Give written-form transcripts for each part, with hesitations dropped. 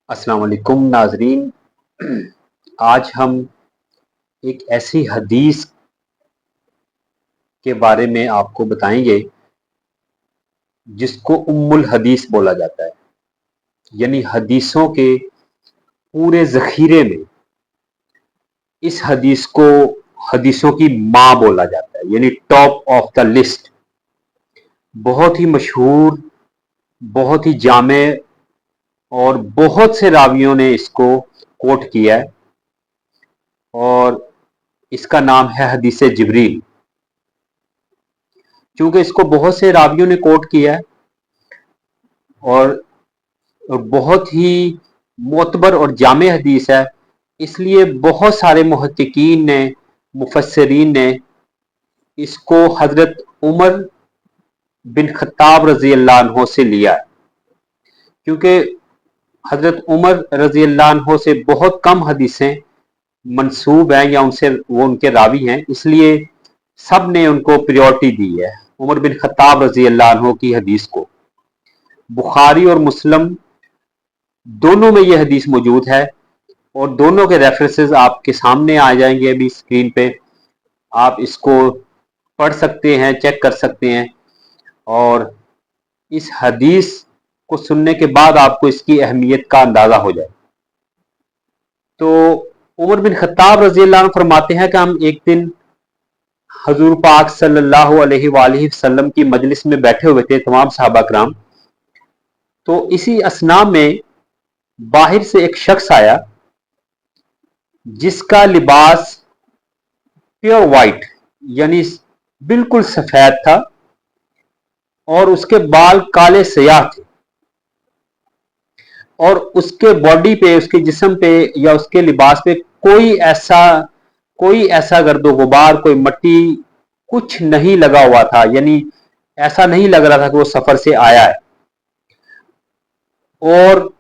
अस्सलाम वालेकुम नाजरीन। आज हम एक ऐसी हदीस के बारे में आपको बताएंगे जिसको उम्मुल हदीस बोला जाता है, यानी हदीसों के पूरे ज़ख़ीरे में इस हदीस को हदीसों की माँ बोला जाता है, यानी टॉप ऑफ द लिस्ट। बहुत ही मशहूर, बहुत ही जामे और बहुत से रावियों ने इसको कोट किया है और इसका नाम है हदीस जिब्रील। क्योंकि इसको बहुत से रावियों ने कोट किया है और बहुत ही मोतबर और जामे हदीस है, इसलिए बहुत सारे मुहक्किकीन ने, मुफस्सिरीन ने इसको हजरत उमर बिन खत्ताब रजी अल्लाह अन्हो से लिया है। क्योंकि हजरत उमर रजी अल्लाह अन्हो से बहुत कम हदीसें मंसूब हैं या उनसे वो उनके रावी हैं, इसलिए सब ने उनको प्रायोरिटी दी है उमर बिन खत्ताब रजी अल्लाह अन्हो की हदीस को। बुखारी और मुस्लिम दोनों में यह हदीस मौजूद है और दोनों के रेफरेंसेस आपके सामने आ जाएंगे अभी स्क्रीन पे। आप इसको पढ़ सकते हैं, चेक कर सकते हैं और इस हदीस को सुनने के बाद आपको इसकी अहमियत का अंदाजा हो जाए। तो उमर बिन खत्ताब रजी अल्लाह अन्हु फरमाते हैं कि हम एक दिन हजूर पाक सल्लल्लाहु अलैहि वसल्लम की मजलिस में बैठे हुए थे, तमाम सहाबा कराम। तो इसी असना में बाहर से एक शख्स आया जिसका लिबास प्योर वाइट यानी बिल्कुल सफेद था और उसके बाल काले सयाह थे और उसके बॉडी पे, उसके जिस्म पे या उसके लिबास पे कोई ऐसा गर्दो गुबार, कोई मट्टी कुछ नहीं लगा हुआ था, यानी ऐसा नहीं लग रहा था कि वो सफर से आया है। और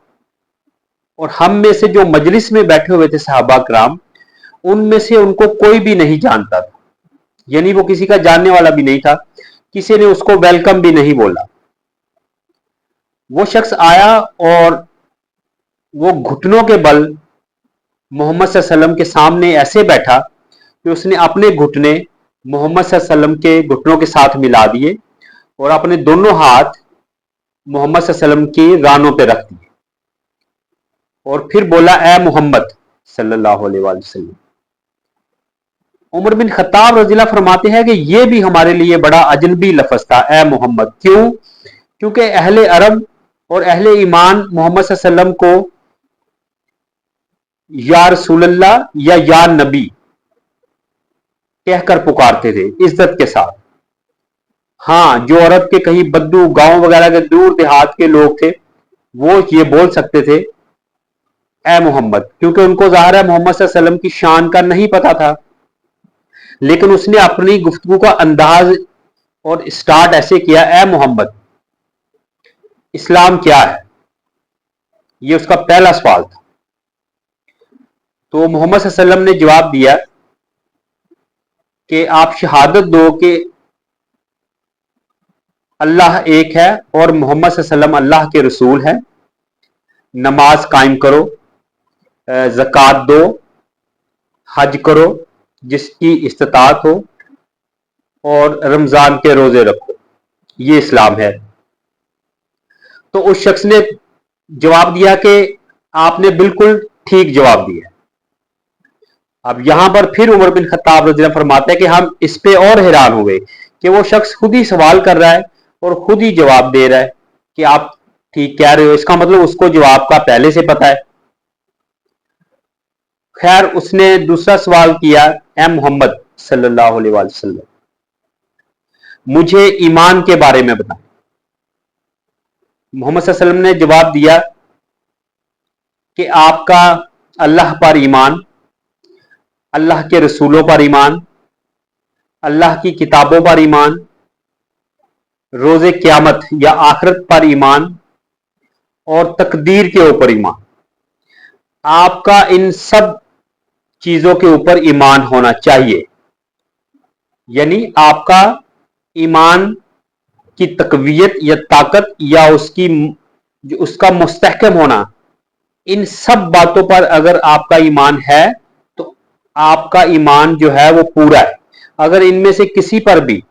हम में से जो मजलिस में बैठे हुए थे सहाबा कराम, उनमें से उनको कोई भी नहीं जानता था, यानी वो किसी का जानने वाला भी नहीं था, किसी ने उसको वेलकम भी नहीं बोला। वो शख्स आया और वो घुटनों के बल मोहम्मद सल्लल्लाहु अलैहि वसल्लम के सामने ऐसे बैठा कि उसने अपने घुटने मोहम्मद सल्लल्लाहु अलैहि वसल्लम के घुटनों के साथ मिला दिए और अपने दोनों हाथ मोहम्मद सल्लल्लाहु अलैहि वसल्लम की रानों पे रख दिए और फिर बोला, ए मोहम्मद सल्लल्लाहु अलैहि वसल्लम। उमर बिन खत्ताब रज़ियल्लाहु अन्हु फरमाते हैं कि यह भी हमारे लिए बड़ा अजनबी लफ्ज था, ए मोहम्मद। क्यों? क्योंकि अहले अरब और अहले ईमान मोहम्मद सल्लल्लाहु अलैहि वसल्लम को या रसूलल्लाह या नबी कहकर पुकारते थे इज्जत के साथ। हाँ, जो अरब के कहीं बद्दू गांव वगैरह के दूर देहात के लोग थे वो ये बोल सकते थे ए मोहम्मद, क्योंकि उनको ज़ाहिर है मोहम्मद सल्लल्लाहु अलैहि वसल्लम की शान का नहीं पता था। लेकिन उसने अपनी गुफ्तगू का अंदाज और स्टार्ट ऐसे किया, ए मोहम्मद, इस्लाम क्या है? ये उसका पहला सवाल था। तो मोहम्मद सल्लल्लाहु अलैहि वसल्लम ने जवाब दिया कि आप शहादत दो कि अल्लाह एक है और मोहम्मद सल्लल्लाहु अलैहि वसल्लम अल्लाह के रसूल है। नमाज कायम करो, ज़कात दो, हज करो जिसकी इस्तिताअत हो, और रमजान के रोजे रखो, ये इस्लाम है। तो उस शख्स ने जवाब दिया कि आपने बिल्कुल ठीक जवाब दिया। अब यहां पर फिर उमर बिन खत्ताब रज़ियल्लाहु अन्हु फरमाते हैं कि हम इस पे और हैरान हो गए कि वो शख्स खुद ही सवाल कर रहा है और खुद ही जवाब दे रहा है कि आप ठीक कह रहे हो। इसका मतलब उसको जवाब का पहले से पता है। खैर, उसने दूसरा सवाल किया, ए मोहम्मद सल्लल्लाहु अलैहि वसल्लम, मुझे ईमान के बारे में बताएं। मोहम्मद सल्लल्लाहु अलैहि वसल्लम ने जवाब दिया कि आपका अल्लाह पर ईमान, अल्लाह के रसूलों पर ईमान, अल्लाह की किताबों पर ईमान, रोजे क़यामत या आखिरत पर ईमान और तकदीर के ऊपर ईमान। आपका इन सब चीजों के ऊपर ईमान होना चाहिए, यानी आपका ईमान की तकवीयत या ताकत या उसका मुस्तहकम होना, इन सब बातों पर अगर आपका ईमान है तो आपका ईमान जो है वो पूरा है। अगर इनमें से किसी पर भी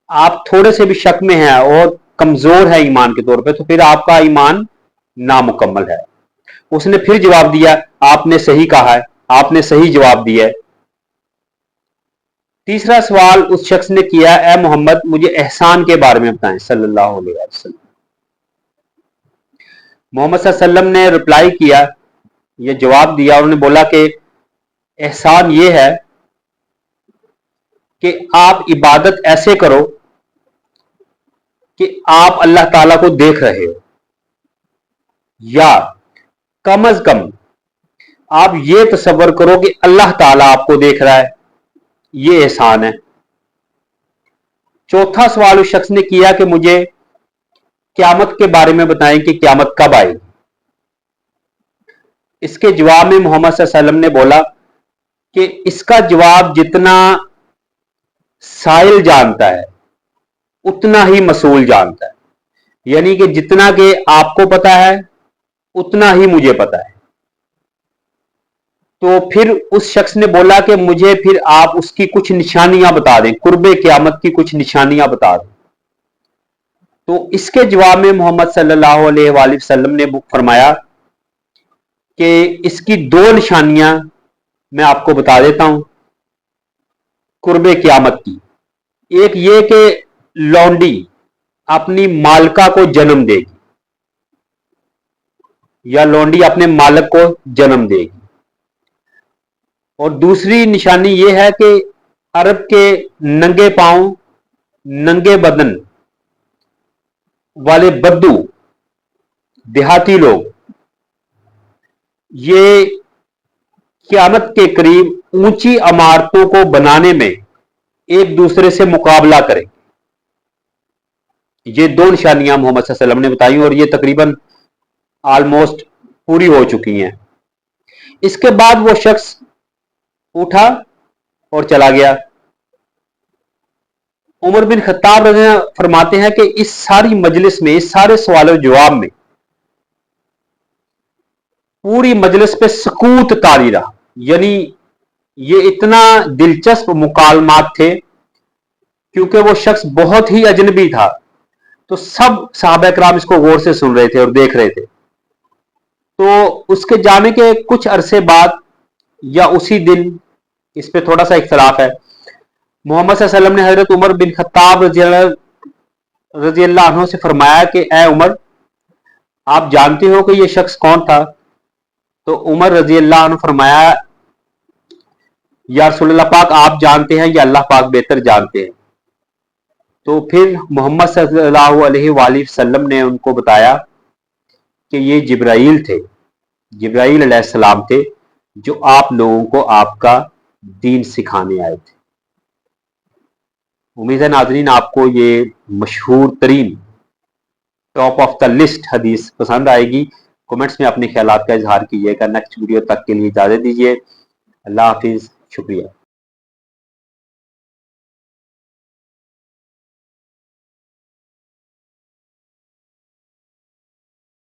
आप थोड़े से भी शक में हैं और कमजोर है ईमान के तौर पे, तो फिर आपका ईमान नामुकम्मल है। उसने फिर जवाब दिया, आपने सही कहा है, आपने सही जवाब दिया है। तीसरा सवाल उस शख्स ने किया, ए मोहम्मद मुझे एहसान के बारे में बताएं सल्लल्लाहु अलैहि वसल्लम। मोहम्मद सल्लल्लाहु अलैहि वसल्लम ने रिप्लाई किया, ये जवाब दिया, उन्होंने बोला कि एहसान ये है कि आप इबादत ऐसे करो कि आप अल्लाह ताला को देख रहे हो, या कम अज कम आप ये तसव्वुर करो कि अल्लाह ताला आपको देख रहा है, ये एहसान है। चौथा सवाल उस शख्स ने किया कि मुझे क़यामत के बारे में बताएं कि क़यामत कब आएगी। इसके जवाब में मोहम्मद सल्लल्लाहु अलैहि वसल्लम ने बोला कि इसका जवाब जितना साइल जानता है उतना ही मसूल जानता है, यानी कि जितना कि आपको पता है उतना ही मुझे पता है। तो फिर उस शख्स ने बोला कि मुझे फिर आप उसकी कुछ निशानियां बता दें, कुर्बे क़यामत की कुछ निशानियां बता दें। तो इसके जवाब में मोहम्मद सल्लल्लाहु अलैहि वसल्लम ने फरमाया कि इसकी दो निशानियां मैं आपको बता देता हूं कुर्बे क़यामत की। एक ये कि लौंडी अपनी मालका को जन्म देगी, या लौंडी अपने मालक को जन्म देगी। और दूसरी निशानी यह है कि अरब के नंगे पांव नंगे बदन वाले बद्दू देहाती लोग ये क़यामत के करीब ऊंची इमारतों को बनाने में एक दूसरे से मुकाबला करें। ये दो निशानियां मोहम्मद सल्लल्लाहु अलैहि वसल्लम ने बताई और ये तकरीबन ऑलमोस्ट पूरी हो चुकी हैं। इसके बाद वो शख्स उठा और चला गया। उमर बिन खत्ताब फरमाते हैं कि इस सारी मजलिस में, इस सारे सवालों जवाब में पूरी मजलिस पे सुकूत तारी रहा, यानी ये इतना दिलचस्प मुकालमात थे क्योंकि वो शख्स बहुत ही अजनबी था। तो सब सहाबा किराम इसको गौर से सुन रहे थे और देख रहे थे। तो उसके जाने के कुछ अरसे बाद या उसी दिन, इस पे थोड़ा सा इख्तलाफ है, मोहम्मद सल्लल्लाहु अलैहि वसल्लम ने हजरत उमर बिन खत्ताब रजी अल्लाह अन्हु से फरमाया कि ए उमर, आप जानते हो कि यह शख्स कौन था? तो उमर रजी अल्लाह अन्हु फरमाया, या रसूलुल्लाह पाक आप जानते हैं या अल्लाह पाक बेहतर जानते हैं। तो फिर मोहम्मद सल्लल्लाहु अलैहि वसल्लम ने उनको बताया कि ये जिब्राइल थे, जिब्राइल अलैहिस्सलाम थे, जो आप लोगों को आपका दीन सिखाने आए थे। उम्मीद है नाज़रीन आपको ये मशहूर तरीन टॉप ऑफ द लिस्ट हदीस पसंद आएगी। कमेंट्स में अपने ख्यालात का इजहार कीजिएगा। नेक्स्ट वीडियो तक के लिए इजाज़त दीजिए। अल्लाह हाफिज़, शुक्रिया।